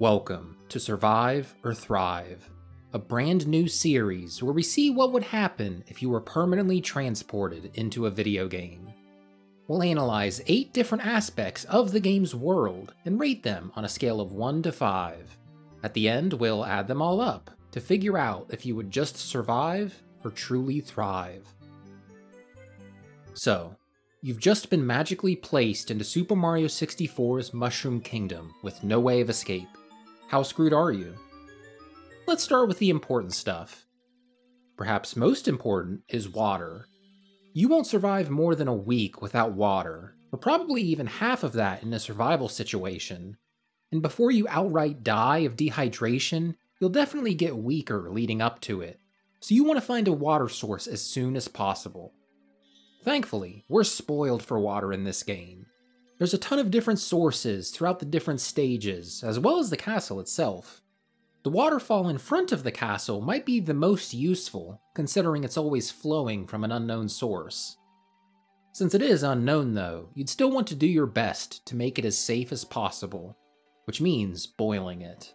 Welcome to Survive or Thrive, a brand new series where we see what would happen if you were permanently transported into a video game. We'll analyze 8 different aspects of the game's world and rate them on a scale of 1 to 5. At the end, we'll add them all up to figure out if you would just survive or truly thrive. So, you've just been magically placed into Super Mario 64's Mushroom Kingdom with no way of escape. How screwed are you? Let's start with the important stuff. Perhaps most important is water. You won't survive more than a week without water, or probably even half of that in a survival situation. And before you outright die of dehydration, you'll definitely get weaker leading up to it, so you want to find a water source as soon as possible. Thankfully, we're spoiled for water in this game. There's a ton of different sources throughout the different stages, as well as the castle itself. The waterfall in front of the castle might be the most useful, considering it's always flowing from an unknown source. Since it is unknown though, you'd still want to do your best to make it as safe as possible, which means boiling it.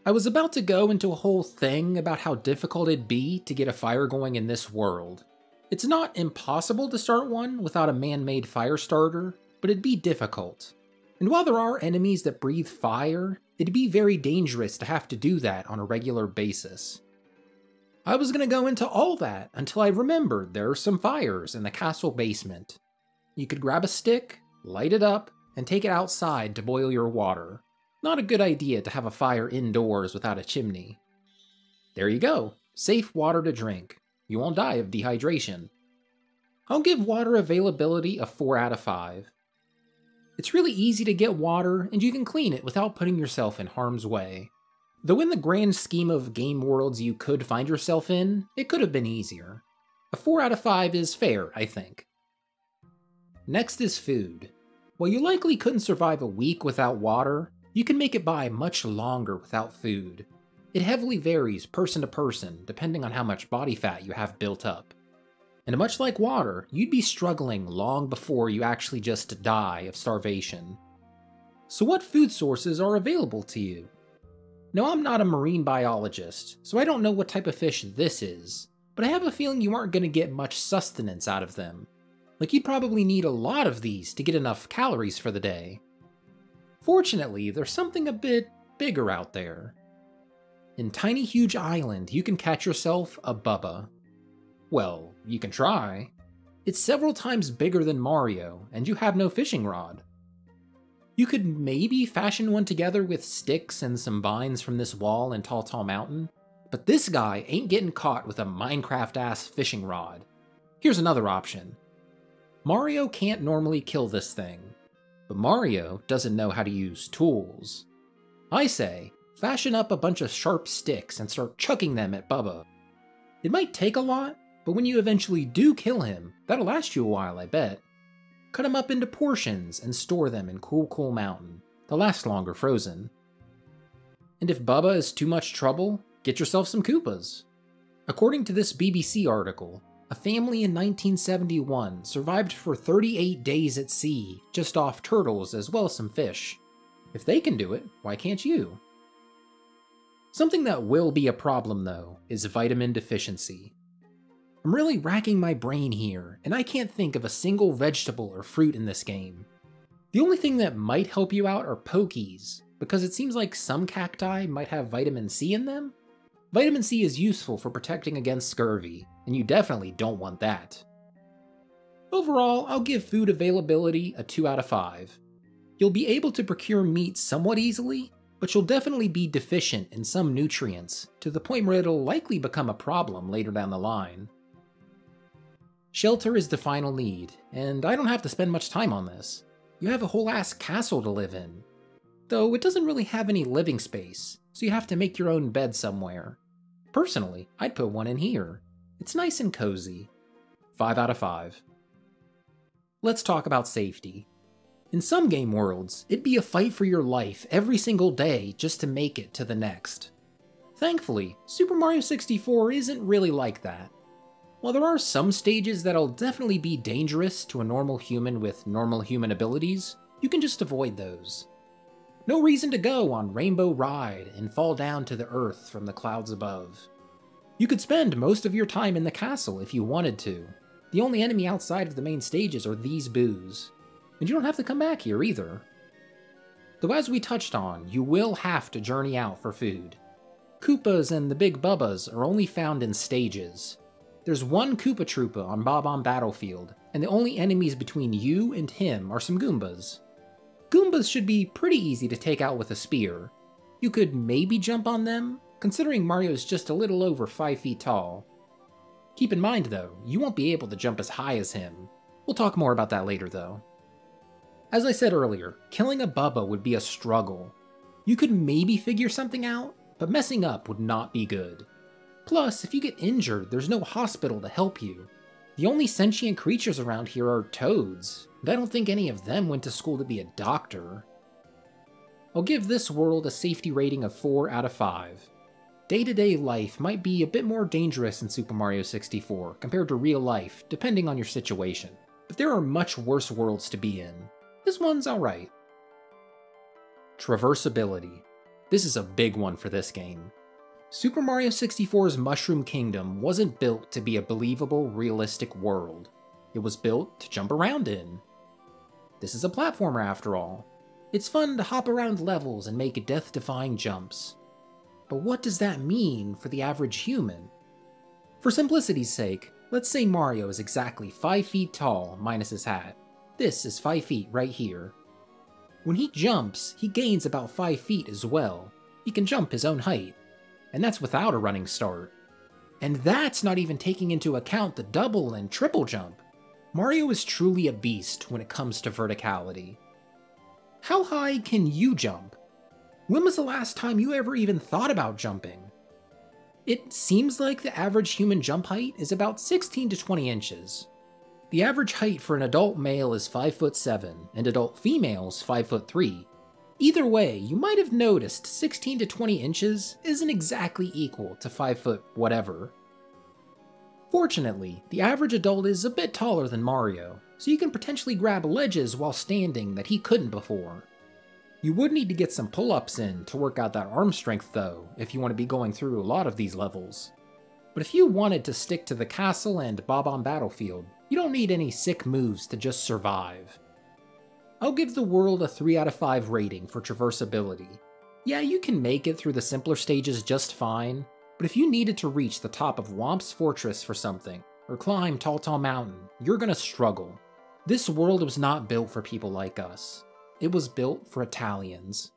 I was about to go into a whole thing about how difficult it'd be to get a fire going in this world. It's not impossible to start one without a man-made fire starter, but it'd be difficult. And while there are enemies that breathe fire, it'd be very dangerous to have to do that on a regular basis. I was gonna go into all that until I remembered there are some fires in the castle basement. You could grab a stick, light it up, and take it outside to boil your water. Not a good idea to have a fire indoors without a chimney. There you go, safe water to drink. You won't die of dehydration. I'll give water availability a 4 out of 5. It's really easy to get water, and you can clean it without putting yourself in harm's way. Though in the grand scheme of game worlds you could find yourself in, it could have been easier. A 4 out of 5 is fair, I think. Next is food. While you likely couldn't survive a week without water, you can make it by much longer without food. It heavily varies person to person, depending on how much body fat you have built up. And much like water, you'd be struggling long before you actually just die of starvation. So what food sources are available to you? Now, I'm not a marine biologist, so I don't know what type of fish this is, but I have a feeling you aren't going to get much sustenance out of them. Like, you'd probably need a lot of these to get enough calories for the day. Fortunately, there's something a bit bigger out there. In Tiny Huge Island, you can catch yourself a bubba. Well, you can try. It's several times bigger than Mario, and you have no fishing rod. You could maybe fashion one together with sticks and some vines from this wall in Tall Tall Mountain, but this guy ain't getting caught with a Minecraft-ass fishing rod. Here's another option. Mario can't normally kill this thing, but Mario doesn't know how to use tools. I say, fashion up a bunch of sharp sticks and start chucking them at Bubba. It might take a lot, but when you eventually do kill him, that'll last you a while, I bet. Cut him up into portions and store them in Cool Mountain. They'll last longer frozen. And if Bubba is too much trouble, get yourself some Koopas. According to this BBC article, a family in 1971 survived for 38 days at sea, just off turtles as well as some fish. If they can do it, why can't you? Something that will be a problem though, is vitamin deficiency. I'm really racking my brain here, and I can't think of a single vegetable or fruit in this game. The only thing that might help you out are Pokies, because it seems like some cacti might have vitamin C in them. Vitamin C is useful for protecting against scurvy, and you definitely don't want that. Overall, I'll give food availability a 2 out of 5. You'll be able to procure meat somewhat easily, but you'll definitely be deficient in some nutrients, to the point where it'll likely become a problem later down the line. Shelter is the final need, and I don't have to spend much time on this. You have a whole ass castle to live in. Though it doesn't really have any living space, so you have to make your own bed somewhere. Personally, I'd put one in here. It's nice and cozy. 5 out of 5. Let's talk about safety. In some game worlds, it'd be a fight for your life every single day just to make it to the next. Thankfully, Super Mario 64 isn't really like that. While there are some stages that'll definitely be dangerous to a normal human with normal human abilities, you can just avoid those. No reason to go on Rainbow Ride and fall down to the earth from the clouds above. You could spend most of your time in the castle if you wanted to. The only enemy outside of the main stages are these boos. And you don't have to come back here either. Though as we touched on, you will have to journey out for food. Koopas and the Big Bubbas are only found in stages. There's one Koopa Troopa on Bob-omb Battlefield, and the only enemies between you and him are some Goombas. Goombas should be pretty easy to take out with a spear. You could maybe jump on them, considering Mario's just a little over 5 feet tall. Keep in mind though, you won't be able to jump as high as him. We'll talk more about that later though. As I said earlier, killing a Bubba would be a struggle. You could maybe figure something out, but messing up would not be good. Plus, if you get injured, there's no hospital to help you. The only sentient creatures around here are toads, and I don't think any of them went to school to be a doctor. I'll give this world a safety rating of 4 out of 5. Day-to-day life might be a bit more dangerous in Super Mario 64 compared to real life, depending on your situation, but there are much worse worlds to be in. This one's alright. Traversability. This is a big one for this game. Super Mario 64's Mushroom Kingdom wasn't built to be a believable, realistic world. It was built to jump around in. This is a platformer after all. It's fun to hop around levels and make death-defying jumps. But what does that mean for the average human? For simplicity's sake, let's say Mario is exactly 5 feet tall minus his hat. This is 5 feet right here. When he jumps, he gains about 5 feet as well. He can jump his own height. And that's without a running start. And that's not even taking into account the double and triple jump. Mario is truly a beast when it comes to verticality. How high can you jump? When was the last time you ever even thought about jumping? It seems like the average human jump height is about 16 to 20 inches. The average height for an adult male is 5'7", and adult females 5'3". Either way, you might have noticed 16 to 20 inches isn't exactly equal to 5 foot whatever. Fortunately, the average adult is a bit taller than Mario, so you can potentially grab ledges while standing that he couldn't before. You would need to get some pull-ups in to work out that arm strength though, if you want to be going through a lot of these levels. But if you wanted to stick to the castle and Bob-omb Battlefield, you don't need any sick moves to just survive. I'll give the world a 3 out of 5 rating for traversability. Yeah, you can make it through the simpler stages just fine, but if you needed to reach the top of Whomp's Fortress for something, or climb Tall Tall Mountain, you're gonna struggle. This world was not built for people like us. It was built for Italians.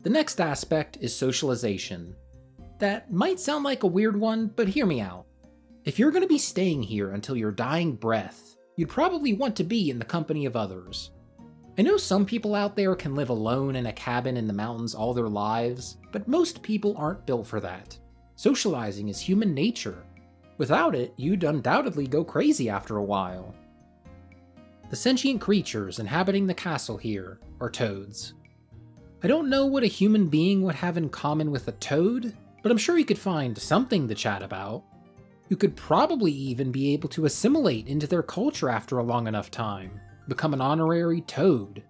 The next aspect is socialization. That might sound like a weird one, but hear me out. If you're gonna be staying here until your dying breath, you'd probably want to be in the company of others. I know some people out there can live alone in a cabin in the mountains all their lives, but most people aren't built for that. Socializing is human nature. Without it, you'd undoubtedly go crazy after a while. The sentient creatures inhabiting the castle here are toads. I don't know what a human being would have in common with a toad, but I'm sure you could find something to chat about. You could probably even be able to assimilate into their culture after a long enough time, become an honorary toad.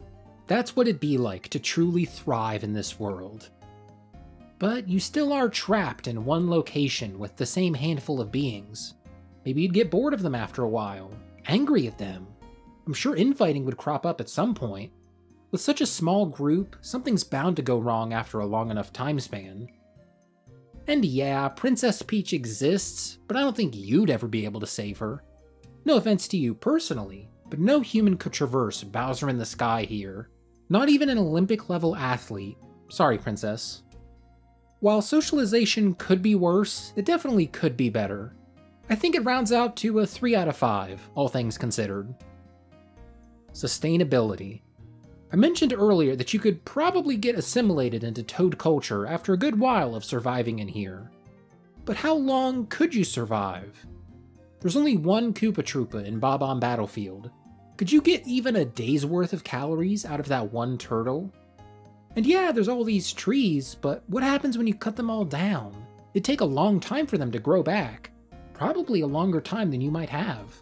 That's what it'd be like to truly thrive in this world. But you still are trapped in one location with the same handful of beings. Maybe you'd get bored of them after a while, angry at them. I'm sure infighting would crop up at some point. With such a small group, something's bound to go wrong after a long enough time span. And yeah, Princess Peach exists, but I don't think you'd ever be able to save her. No offense to you personally, but no human could traverse Bowser in the Sky here. Not even an Olympic-level athlete. Sorry, Princess. While socialization could be worse, it definitely could be better. I think it rounds out to a 3 out of 5, all things considered. Sustainability. I mentioned earlier that you could probably get assimilated into Toad culture after a good while of surviving in here. But how long could you survive? There's only one Koopa Troopa in Bob-omb Battlefield. Could you get even a day's worth of calories out of that one turtle? And yeah, there's all these trees, but what happens when you cut them all down? It'd take a long time for them to grow back. Probably a longer time than you might have.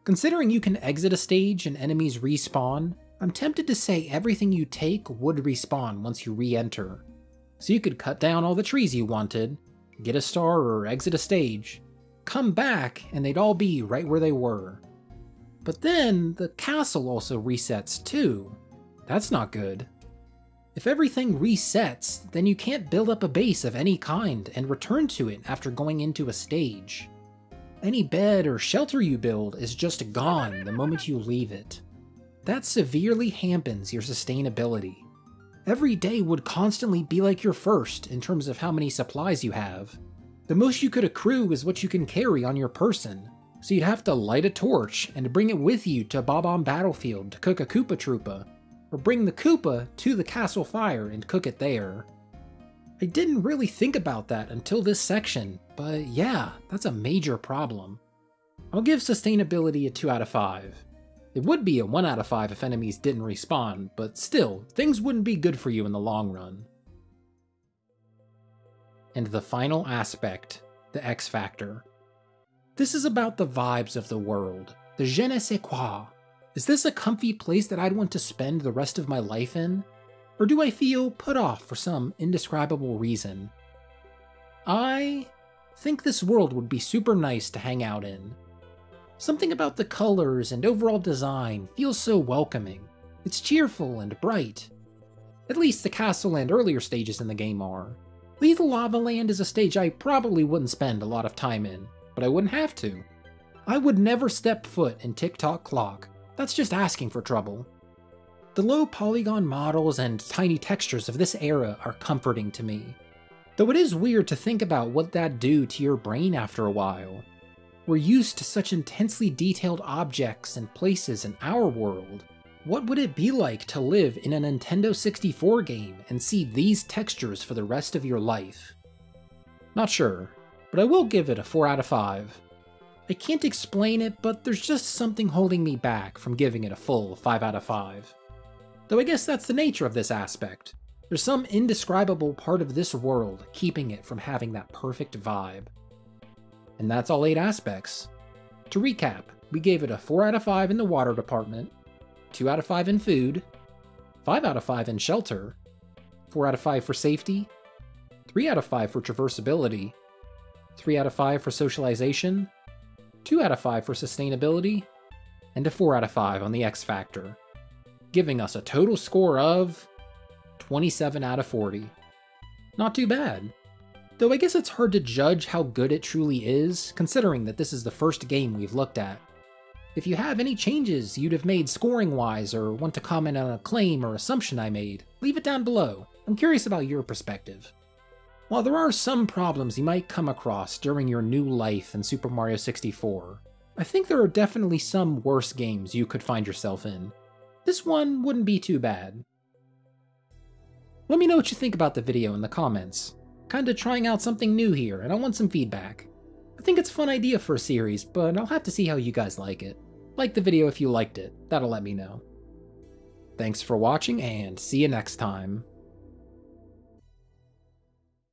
Considering you can exit a stage and enemies respawn, I'm tempted to say everything you take would respawn once you re-enter. So you could cut down all the trees you wanted, get a star or exit a stage, come back, and they'd all be right where they were. But then, the castle also resets too. That's not good. If everything resets, then you can't build up a base of any kind and return to it after going into a stage. Any bed or shelter you build is just gone the moment you leave it. That severely hampens your sustainability. Every day would constantly be like your first in terms of how many supplies you have. The most you could accrue is what you can carry on your person, so you'd have to light a torch and bring it with you to Bob-omb Battlefield to cook a Koopa Troopa, or bring the Koopa to the castle fire and cook it there. I didn't really think about that until this section, but yeah, that's a major problem. I'll give sustainability a 2 out of 5. It would be a 1 out of 5 if enemies didn't respawn, but still, things wouldn't be good for you in the long run. And the final aspect, the X Factor. This is about the vibes of the world, the je ne sais quoi. Is this a comfy place that I'd want to spend the rest of my life in? Or do I feel put off for some indescribable reason? I think this world would be super nice to hang out in. Something about the colors and overall design feels so welcoming. It's cheerful and bright. At least the castle and earlier stages in the game are. Lethal Lava Land is a stage I probably wouldn't spend a lot of time in, but I wouldn't have to. I would never step foot in Tick-Tock Clock. That's just asking for trouble. The low polygon models and tiny textures of this era are comforting to me. Though it is weird to think about what that'd do to your brain after a while. We're used to such intensely detailed objects and places in our world. What would it be like to live in a Nintendo 64 game and see these textures for the rest of your life? Not sure, but I will give it a 4 out of 5. I can't explain it, but there's just something holding me back from giving it a full 5 out of 5. Though I guess that's the nature of this aspect. There's some indescribable part of this world keeping it from having that perfect vibe. And that's all 8 aspects. To recap, we gave it a 4 out of 5 in the water department, 2 out of 5 in food, 5 out of 5 in shelter, 4 out of 5 for safety, 3 out of 5 for traversability, 3 out of 5 for socialization, 2 out of 5 for sustainability, and a 4 out of 5 on the X Factor, giving us a total score of 27 out of 40. Not too bad. Though I guess it's hard to judge how good it truly is, considering that this is the first game we've looked at. If you have any changes you'd have made scoring-wise or want to comment on a claim or assumption I made, leave it down below. I'm curious about your perspective. While there are some problems you might come across during your new life in Super Mario 64, I think there are definitely some worse games you could find yourself in. This one wouldn't be too bad. Let me know what you think about the video in the comments. Kinda trying out something new here, and I want some feedback. I think it's a fun idea for a series, but I'll have to see how you guys like it. Like the video if you liked it, that'll let me know. Thanks for watching, and see you next time.